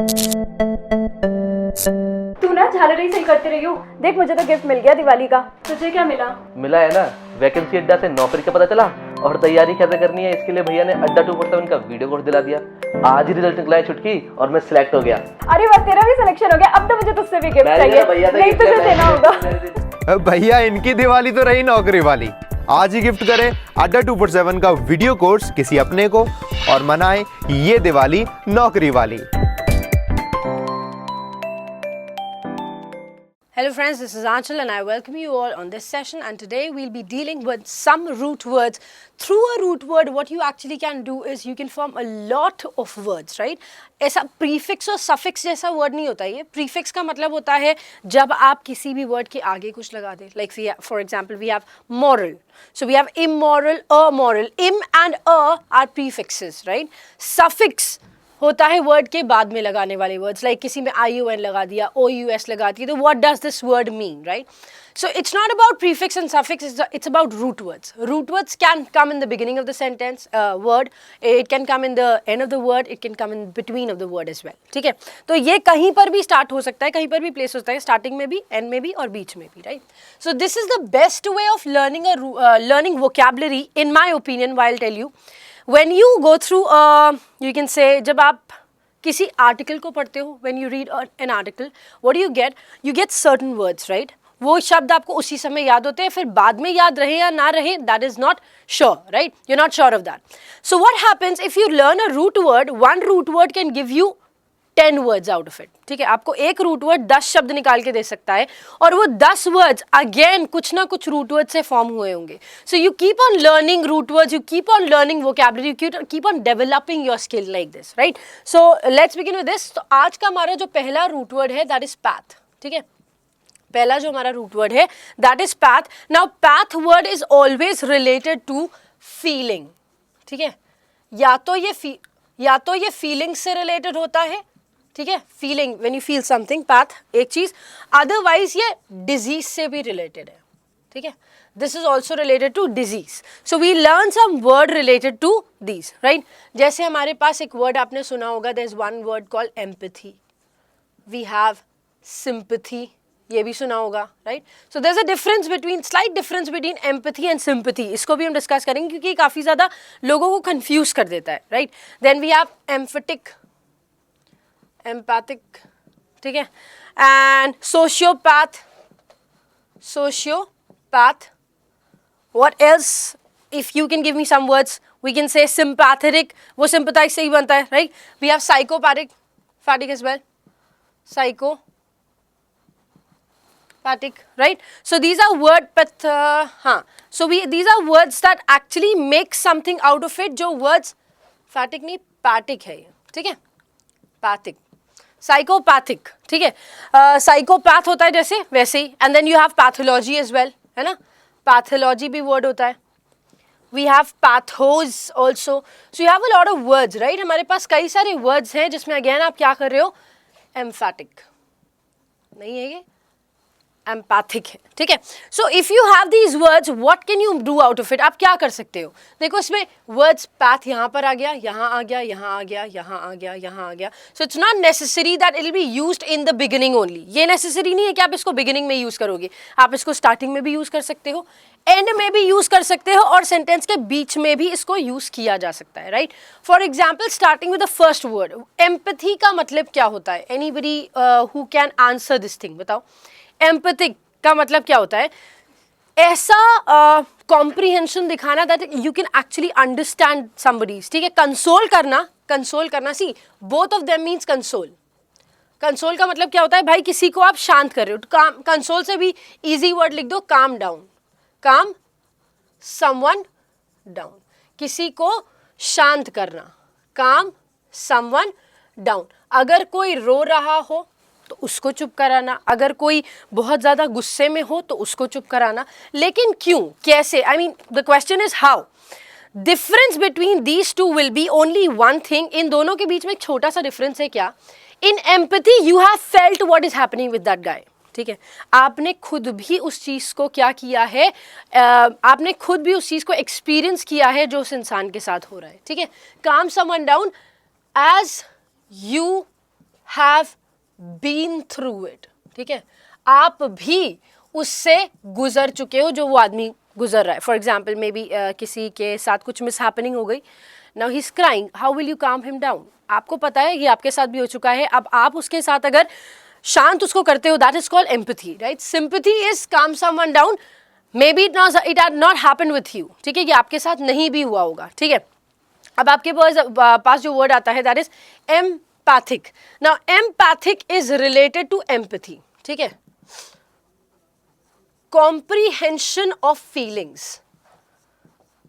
तू ना झालर ही सही करती रही हो। देख मुझे तो गिफ्ट मिल गया दिवाली का। तुझे क्या मिला? मिला है ना, वैकेंसी अड्डा से नौकरी का पता चला और तैयारी कैसे करनी है इसके लिए भैया ने Adda247 का वीडियो कोर्स दिला दिया। आज ही रिजल्ट निकला है छुटकी और मैं सिलेक्ट हो गया। अरे वाह, तेरा भी सिलेक्शन हो गया। अब तो मुझे तुझसे भी गिफ्ट चाहिए। नहीं तुझे देना होगा। भैया इनकी दिवाली तो रही नौकरी वाली। आज ही गिफ्ट करें Adda247 का वीडियो कोर्स किसी अपने को और मनाएं ये दिवाली नौकरी वाली। Hello friends, this is Anchal and I welcome you all on this session, and today we'll be dealing with some root words. Through a root word, what you actually can do is you can form a lot of words, right? ऐसा prefix और suffix जैसा word नहीं होता ये। Prefix का मतलब होता है जब आप किसी भी word के आगे कुछ लगा दें। Like for example, we have moral. So we have immoral, amoral. Im and are prefixes, right? Suffix होता है वर्ड के बाद में लगाने वाले वर्ड्स, लाइक किसी में ION लगा दिया, OUS लगा दिया, तो what does this word mean, right? So it's not about prefix and suffix, it's about root words. Root words can come in the beginning of the sentence word, it can come in the end of the word, it can come in between of the word as well. ठीक है, तो ये कहीं पर भी start हो सकता है, कहीं पर भी प्लेस हो सकता है, स्टार्टिंग में भी, एंड में भी और बीच में भी, right? So this is the best way of learning vocabulary in my opinion. I'll tell you, when you go through you can say, जब आप किसी आर्टिकल को पढ़ते हो, when you read an article, what do you get certain words, right? वो शब्द आपको उसी समय याद होते हैं, फिर बाद में याद रहे या ना रहे, that is not sure, right? You're not sure of that. So what happens if you learn a root word? One root word can give you 10 words out of it. ठीक है, आपको एक रूट वर्ड 10 शब्द निकाल के दे सकता है, और वो 10 वर्ड्स अगेन कुछ ना कुछ रूट वर्ड से फॉर्म हुए होंगे. So you keep on learning root words, you keep on learning vocabulary, you keep on developing your skill like this, right? So let's begin with this. तो आज का हमारा जो पहला रूट वर्ड है दैट इज पैथ. ठीक है, पहला जो हमारा रूट वर्ड है that is path. Now path word is always related to feeling. ठीक है, या तो ये फीलिंग से रिलेटेड होता है, ठीक है, feeling, when you feel something, path एक चीज, अदरवाइज ये डिजीज से भी रिलेटेड है. ठीक है, this is also related to disease. So we learn some word related to these, right? जैसे हमारे पास एक वर्ड आपने सुना होगा, there is one word called empathy. We have sympathy, ये भी सुना होगा, right? So there is a difference between, slight difference between empathy and sympathy. इसको भी हम डिस्कस करेंगे क्योंकि काफी ज्यादा लोगों को कंफ्यूज कर देता है, right? Then we have emphatic, empathic, ठीक है, and sociopath. What else? If you can give me some words, we can say sympathetic, वो सिंपैथाइज से ही बनता है, राइट? We have psychopathic, phatic as well, psychopathic, right? So these are word but so these are words that actually make something out of it. जो words फैटिक नहीं, पैटिक है ये, ठीक है, पैथिक, साइकोपैथिक. ठीक है, साइकोपैथ होता है जैसे वैसे ही. And then you have pathology as well, है ना? पैथोलॉजी भी वर्ड होता है. We have pathos also. So you have a lot of words, right? हमारे पास कई सारे वर्ड्स हैं जिसमें अगेन आप क्या कर रहे हो, एम्फैटिक नहीं है ये, एम्पैथिक है. ठीक है, so if you have these words, what can you do out of it? आप क्या कर सकते हो? देखो इसमें वर्ड्स, पैथ यहाँ पर आ गया, यहाँ आ गया, यहाँ आ गया, यहाँ आ गया, यहाँ आ गया. सो it's not necessary that it will be used in the beginning only. ये नेसेसरी नहीं है कि आप इसको बिगिनिंग में यूज करोगे. आप इसको स्टार्टिंग में भी यूज कर सकते हो, एंड में भी यूज कर सकते हो, और सेंटेंस के बीच में भी इसको यूज किया जा सकता है, right? For example, starting with the first word, empathy का मतलब क्या होता है? Anybody who can answer this thing, बताओ. एम्पैथिक का मतलब क्या होता है? ऐसा कॉम्प्रिहेंशन दिखाना that you can actually understand somebody's. ठीक है, कंसोल करना, see both of them means console. Console का मतलब क्या होता है? भाई किसी को आप शांत कर रहे हो. कंसोल से भी इजी वर्ड लिख दो, काम डाउन, काम समवन डाउन. किसी को शांत करना, काम समवन डाउन. अगर कोई रो रहा हो तो उसको चुप कराना, अगर कोई बहुत ज़्यादा गुस्से में हो तो उसको चुप कराना. लेकिन क्यों, कैसे? I mean the question is how. Difference between these two will be only one thing. इन दोनों के बीच में एक छोटा सा डिफरेंस है. क्या? In empathy you have felt what is happening with that guy. ठीक है, आपने खुद भी उस चीज़ को क्या किया है, आपने खुद भी उस चीज़ को एक्सपीरियंस किया है जो उस इंसान के साथ हो रहा है. ठीक है, calm someone down, as you have been through it, ठीक है, आप भी उससे गुजर चुके हो जो वो आदमी गुजर रहा है. फॉर एग्जाम्पल मे बी किसी के साथ कुछ मिस हैपनिंग हो गई, now he is crying, how will you काम हिम डाउन. आपको पता है ये आपके साथ भी हो चुका है, अब आप उसके साथ अगर शांत उसको करते हो, that is called empathy, right. Sympathy is calm someone down, maybe it had not happened with you, ठीक है, ये आपके साथ नहीं भी हुआ होगा, ठीक है. अब आपके पास जो वर्ड आता है that is empathic. Now empathic is related to empathy, ठीक है. Comprehension of feelings,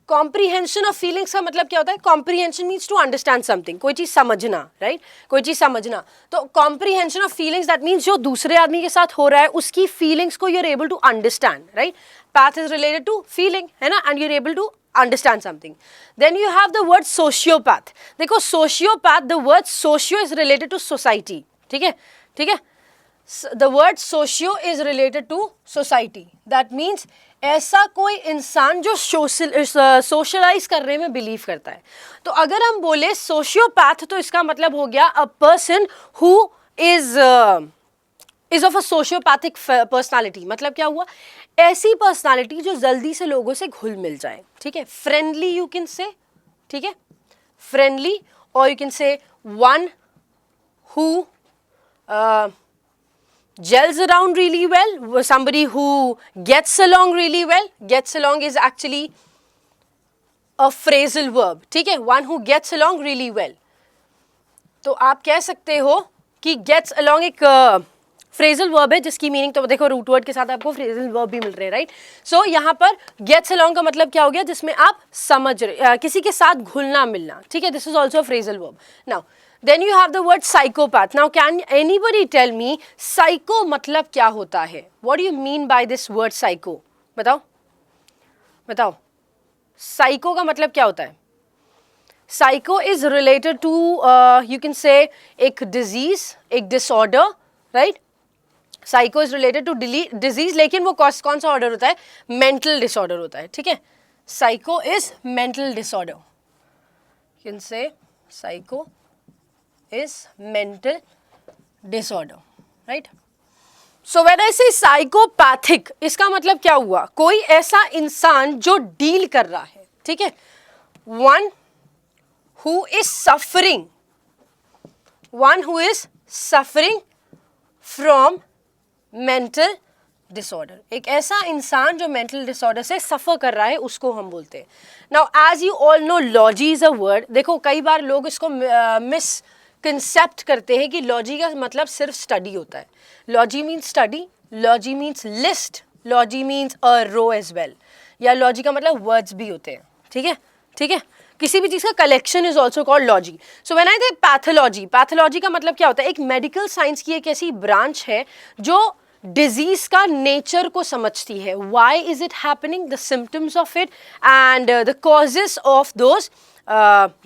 comprehension of feelings का मतलब क्या होता है? Comprehension means to understand something, कोई चीज समझना, राइट, कोई चीज समझना. तो comprehension of feelings that means जो दूसरे आदमी के साथ हो रहा है उसकी फीलिंग्स को you are able to understand, right. Path is related to feeling, है ना, and you are able to understand something. Then you have the word sociopath. देखो sociopath, the word socio is related to society, ठीक है, ठीक है. The word socio is related to society. That means ऐसा कोई इंसान जो सोशलाइज करने में बिलीव करता है. तो अगर हम बोले सोशियोपैथ तो इसका मतलब हो गया a person who is of a sociopathic personality. मतलब क्या हुआ? ऐसी पर्सनालिटी जो जल्दी से लोगों से घुल मिल जाए, ठीक है. फ्रेंडली यू कैन से, ठीक है, फ्रेंडली, और यू कैन से one who gels around really well, somebody who gets along really well. Gets along is actually a phrasal verb, ठीक है, one who gets along really well. तो आप कह सकते हो कि gets along एक फ्रेजल वर्ब है जिसकी मीनिंग तो देखो रूट वर्ड के साथ आपको फ्रेजल वर्ब भी मिल रहे हैं, राइट. सो यहाँ पर गेट्स अलोंग का मतलब क्या हो गया? जिसमें आप समझ रहे, किसी के साथ घुलना मिलना, ठीक है. This is also phrasal verb. Now then you have the word psychopath. Now can anybody tell me psycho मतलब क्या होता है? What do you mean by this word psycho? बताओ बताओ, साइको का मतलब क्या होता है? Psycho is related to you can say एक डिजीज, एक disorder, right. Psycho is related to disease, लेकिन वो कौन सा ऑर्डर होता है? मेंटल डिसऑर्डर होता है, ठीक है. Psycho is mental disorder. You can से psycho is mental disorder, right. So when I से साइकोपैथिक, इसका मतलब क्या हुआ? कोई ऐसा इंसान जो डील कर रहा है, ठीक है. One who is suffering, one who is suffering from mental disorder. एक ऐसा इंसान जो मेंटल डिसऑर्डर से सफ़र कर रहा है उसको हम बोलते हैं. Now as you all know logy is a word. देखो कई बार लोग इसको मिसकंसेप्ट करते हैं कि लॉजी का मतलब सिर्फ स्टडी होता है. Logy means study, logy means list, logy means a row as well, या लॉजी का मतलब वर्ड्स भी होते हैं, ठीक है, ठीक है. किसी भी चीज़ का collection is also called logy. So when I से पैथोलॉजी, पैथोलॉजी का मतलब क्या होता है? एक मेडिकल साइंस की एक ऐसी ब्रांच है जो डिजीज का नेचर को समझती है. Why is it happening, the symptoms of it and the causes of those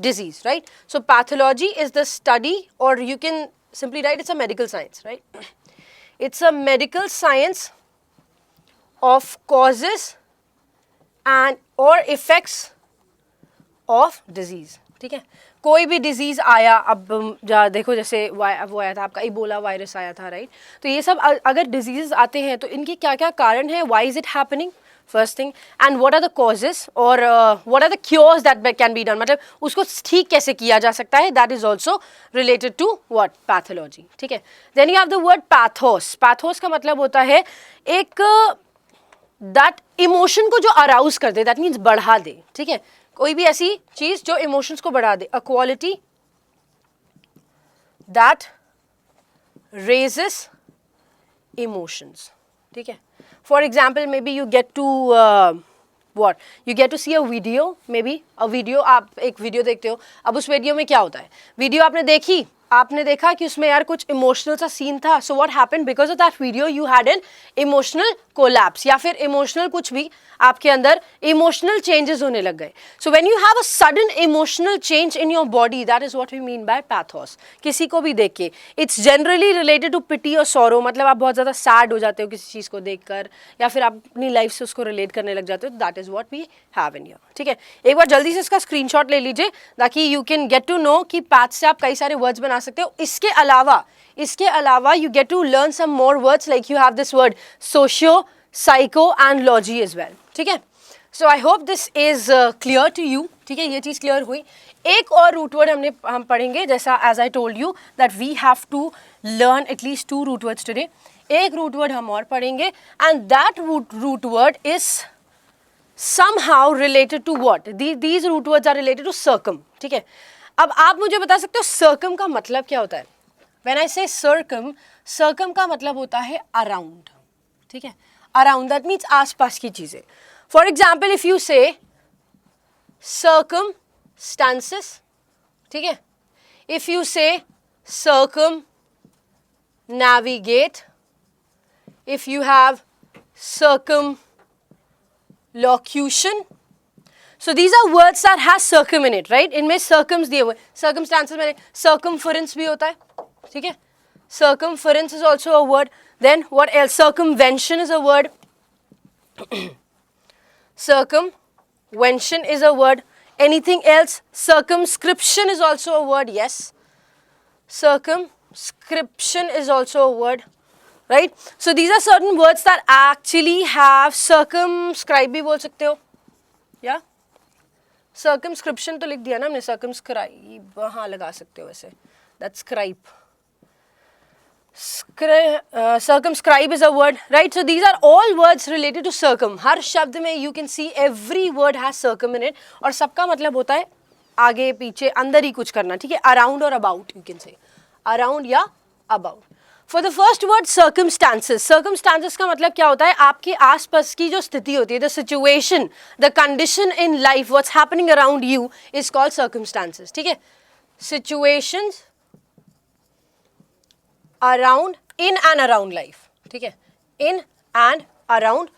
disease, right. So pathology is the study, or you can simply write it's a medical science, right. It's a medical science of causes and or effects of disease, ठीक है. कोई भी disease आया, अब देखो जैसे वो आया था आपका इबोला वायरस आया था, राइट. तो ये सब अगर डिजीज आते हैं तो इनके क्या क्या कारण है? Why is it happening, first thing, and what are the causes और what are the cures that can be done, मतलब उसको ठीक कैसे किया जा सकता है. That is also related to what? Pathology, ठीक है. Then you have the word pathos. Pathos का मतलब होता है एक दैट इमोशन को जो अराउज कर दे, दैट मीन्स बढ़ा दे, ठीक है. कोई भी ऐसी चीज जो इमोशंस को बढ़ा दे. A quality that raises emotions, ठीक है. For example maybe you get to what you get to see a video, maybe a video, आप एक वीडियो देखते हो. अब उस वीडियो में क्या होता है? वीडियो आपने देखी, आपने देखा कि उसमें यार कुछ इमोशनल सा सीन था. So what happened? Because of that video you had an emotional collapse या फिर इमोशनल कुछ भी आपके अंदर इमोशनल चेंजेस होने लग गए. So when you have a sudden emotional change in your body, that is what we mean by pathos. किसी को भी देख के it's generally related to pity और सॉरो, मतलब आप बहुत ज़्यादा सैड हो जाते हो किसी चीज़ को देखकर या फिर आप अपनी लाइफ से उसको रिलेट करने लग जाते हो. That is what we have in here. ठीक है, एक बार जल्दी से इसका स्क्रीनशॉट ले लीजिए ताकि you can get to know कि पैथ से आप कई सारे वर्ड्स बना सकते हो. इसके अलावा you get to learn some more words, like you have this word socio, psycho and logy as well. ठीक है, so I hope this is clear to you. ठीक है, ये चीज़ क्लियर हुई. एक और रूट वर्ड हम पढ़ेंगे, जैसा as I told you that we have to learn at least 2 root words today. एक रूट वर्ड हम और पढ़ेंगे and that root word is somehow related to what? These root words are related to circum. ठीक है, अब आप मुझे बता सकते हो circum का मतलब क्या होता है? When I say circum का मतलब होता है around. ठीक है, around, that means आसपास की चीजें. For example, if you say circumstances, ठीक है, if you say circumnavigate, if you have circumlocution, so these are words that has circum in it, right? इनमें circums दिए हुए. Circumstances में circumference भी होता है. ठीक है, circumference is also a word. Then what else? Circumvention is a word. Circumvention is a word. Anything else? Circumscription is also a word. Yes, circumscription is also a word, right? So these are certain words that actually have circumscribe भी बोल सकते हो. Yeah, circumscription तो लिख दिया ना हमने. circumscribe हाँ लगा सकते हो वैसे. That's scribe. Circumscribe is a word, right? So these are all words related to circum. हर शब्द में you can see every word has circum in it और सबका मतलब होता है आगे पीछे अंदर ही कुछ करना. ठीक है, around or about you can say. Around या about. For the first word circumstances. Circumstances का मतलब क्या होता है? आपके आसपास की जो स्थिति होती है, the situation, the condition in life, what's happening around you is called circumstances. ठीक है, situations around, in and around life. ठीक है, in and around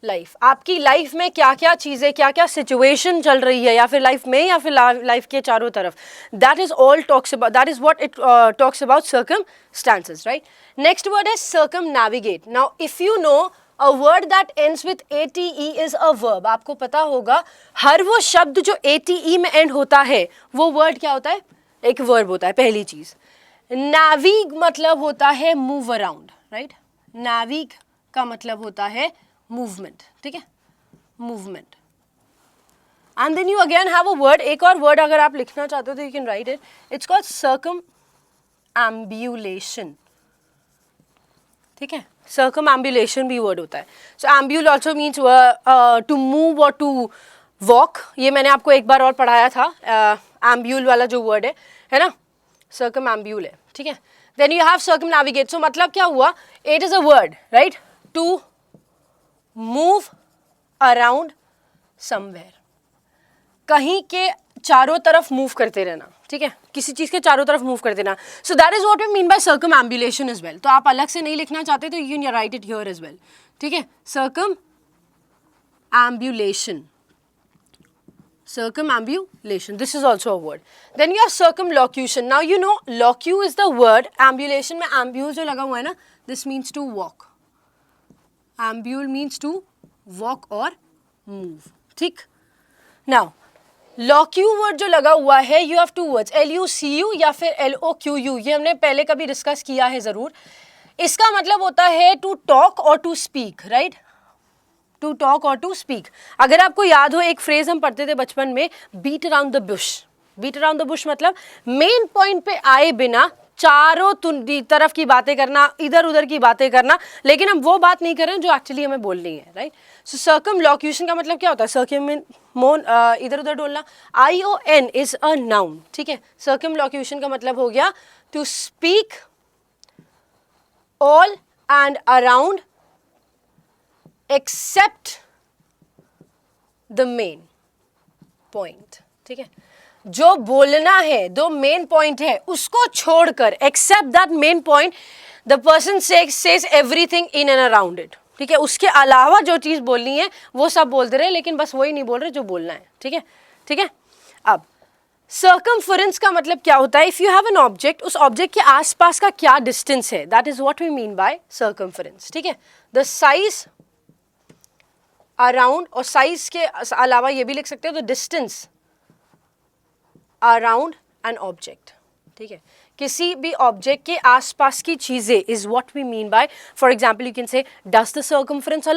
लाइफ. आपकी लाइफ में क्या क्या चीज़ें, क्या क्या सिचुएशन चल रही है या फिर लाइफ में या फिर लाइफ के चारों तरफ. That is all talks about, that is what it talks about circumstances, right? Next word is circumnavigate. Now if you know a word that ends with ate is a verb. आपको पता होगा हर वो शब्द जो ate में and होता है वो वर्ड क्या होता है? एक वर्ब होता है. पहली चीज, navig मतलब होता है मूव अराउंड, राइट? navig का मतलब होता है मूवमेंट. ठीक है, movement. And then you again have a word. एक और वर्ड अगर आप लिखना चाहते हो तो you can write it. It's called circumambulation. ठीक है, circumambulation भी वर्ड होता है. सो ambule also means to move or to walk. ये मैंने आपको एक बार और पढ़ाया था. ambule वाला जो वर्ड है ना, circumambule है. ठीक है, then you have circumnavigate. So मतलब क्या हुआ? It is a word, right? To move around somewhere. कहीं के चारों तरफ मूव करते रहना. ठीक है, किसी चीज के चारों तरफ मूव करते रहना. So that is what we mean by circumambulation as well. तो आप अलग से नहीं लिखना चाहते तो you can write it here as well. ठीक है, circumambulation. Circumambulation, this is also a word. Then you have circumlocution. Now you know locu is the word. Ambulation में ambule जो लगा हुआ है ना, this means to walk. Ambule means to walk or move. ठीक. Now locu word जो लगा हुआ है, you have two words, lucu या फिर loqu. ये हमने पहले कभी डिस्कस किया है जरूर. इसका मतलब होता है to talk or to speak, right? To talk or to speak. अगर आपको याद हो एक फ्रेज हम पढ़ते थे बचपन में, beat around the bush. Beat around the bush मतलब मेन पॉइंट पे आए बिना चारों तरफ की बातें करना, इधर उधर की बातें करना, लेकिन हम वो बात नहीं कर रहे हैं जो एक्चुअली हमें बोलनी है, राइट? सो सर्कमलोक्यूशन का मतलब क्या होता है? इधर उधर डोलना. ION is a noun. ठीक है, सर्कमलोक्यूशन का मतलब हो गया to speak all and around except the main point. ठीक है, जो बोलना है, जो मेन पॉइंट है उसको छोड़कर, except that main point, the person says everything in and around it. ठीक है, उसके अलावा जो चीज़ बोलनी है वो सब बोल दे रहे हैं, लेकिन बस वही नहीं बोल रहे जो बोलना है, ठीक है, ठीक है। अब सर्कमफरेंस का मतलब क्या होता है? If you have an object, उस ऑब्जेक्ट के आसपास का क्या डिस्टेंस है, that is what we mean by circumference, ठीक है। द साइज अराउंड, और साइज के अलावा ये भी लिख सकते हो the distance around an object, ठीक है। किसी भी ऑब्जेक्ट के आसपास की चीजें is what we mean by, for example you can say does the circumference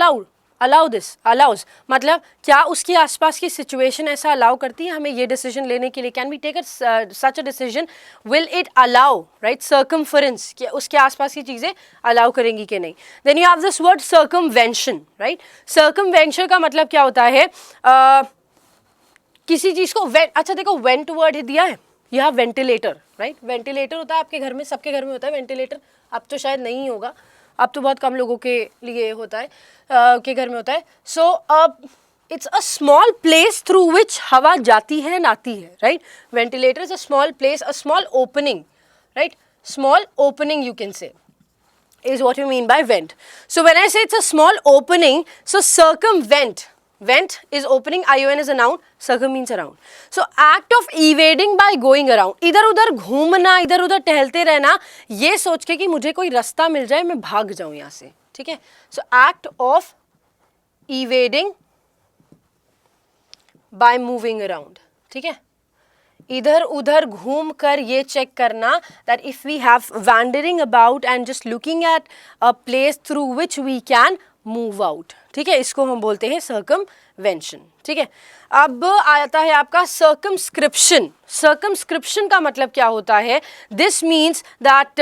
allow this, allows मतलब क्या उसके आसपास की सिचुएशन ऐसा अलाउ करती है हमें ये डिसीजन लेने के लिए, can we take such a decision, will it allow, right, circumference, कि उसके आसपास की चीजें अलाउ करेंगी कि नहीं। Then you have this word circumvention, right. Circumvention का मतलब क्या होता है? किसी चीज को अच्छा देखो, वेंट वर्ड दिया है, यह वेंटिलेटर, राइट। वेंटिलेटर होता है आपके घर में, सबके घर में होता है वेंटिलेटर, अब तो शायद नहीं होगा, अब तो बहुत कम लोगों के लिए होता है, के घर में होता है। So it's a small place through which हवा जाती है ना आती है, right. Ventilator is a small place, a small opening, right, small opening you can say is what you mean by vent. So when I say it's a small opening, so circumvent, vent is opening, ION is a noun, circum means around. So act of evading by going around, इधर उधर घूमना, इधर उधर टहलते रहना, ये सोच के कि मुझे कोई रास्ता मिल जाए मैं भाग जाऊं यहाँ से, ठीक है। So act of evading by moving around, ठीक है। इधर उधर घूम कर ये चेक करना that if we have wandering about and just looking at a place through which we can move out, ठीक है, इसको हम बोलते हैं circumvention, ठीक है। अब आता है आपका circumscription. Circumscription का मतलब क्या होता है? This means that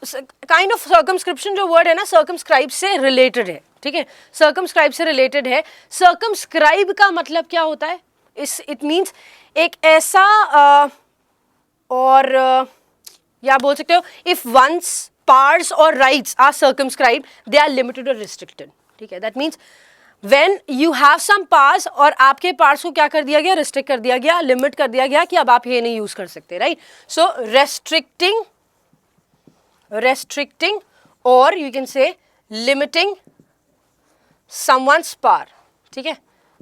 kind of circumscription जो वर्ड है ना, सर्कमस्क्राइब से रिलेटेड है, ठीक है, सर्कमस्क्राइब से रिलेटेड है। सर्कमस्क्राइब का मतलब क्या होता है? इट मीन्स एक ऐसा और या बोल सकते हो इफ वंस पार्ट्स और rights are circumscribed they are limited और रिस्ट्रिक्टेड, ठीक है। That means when you have some parts और आपके पार्ट्स को क्या कर दिया गया? रिस्ट्रिक्ट कर दिया गया, लिमिट कर दिया गया कि अब आप ये नहीं यूज कर सकते, right. So restricting or you can say limiting someone's power, ठीक है,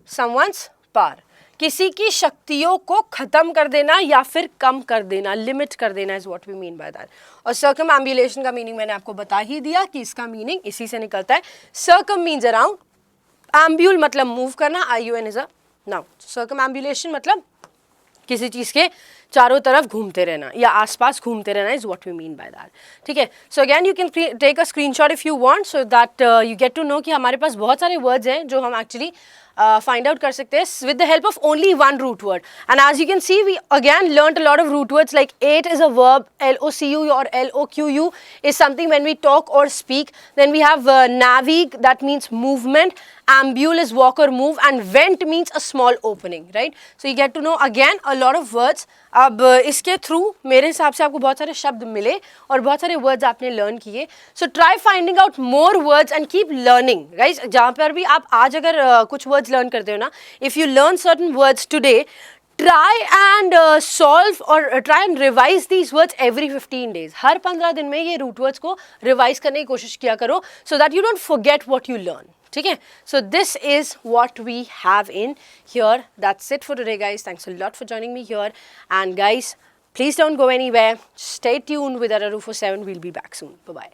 someone's power, किसी की शक्तियों को खत्म कर देना या फिर कम कर देना, लिमिट कर देना is what we mean by that. और circumambulation का मीनिंग मैंने आपको बता ही दिया कि इसका मीनिंग इसी से निकलता है। circum means around, ambule मतलब मूव करना, IUN is a noun. circumambulation मतलब किसी चीज के चारों तरफ घूमते रहना या आसपास घूमते रहना is what we mean by that, ठीक है। So again you can take a screenshot if you want, so that you get to know कि हमारे पास बहुत सारे वर्ड्स हैं जो हम एक्चुअली find out कर सकते हैं with the help of only one root word. And as you can see, we again learnt a lot of root words like ate is a verb, LOCU or LOQU is something when we talk or speak. Then we have navig, that means movement, ambule is walk or move, and vent means a small opening, right? So you get to know again a lot of words. अब इसके through मेरे हिसाब से आपको बहुत सारे शब्द मिले और बहुत सारे वर्ड्स आपने लर्न किए। So try finding out more words and keep learning, guys. जहाँ पर भी आप आज अगर कुछ वर्ड्स लर्न करते हो ना, if you learn certain words today, try and solve और try and revise these words every 15 days. हर 15 दिन में ये रूट वर्ड्स को रिवाइज करने की कोशिश किया करो so that you don't forget what you learn, ठीक है। So this is what we have in here. That's it for today guys. Thanks a lot for joining me here and guys, please don't go anywhere. Stay tuned with Adda247. We'll be back soon. Bye-bye.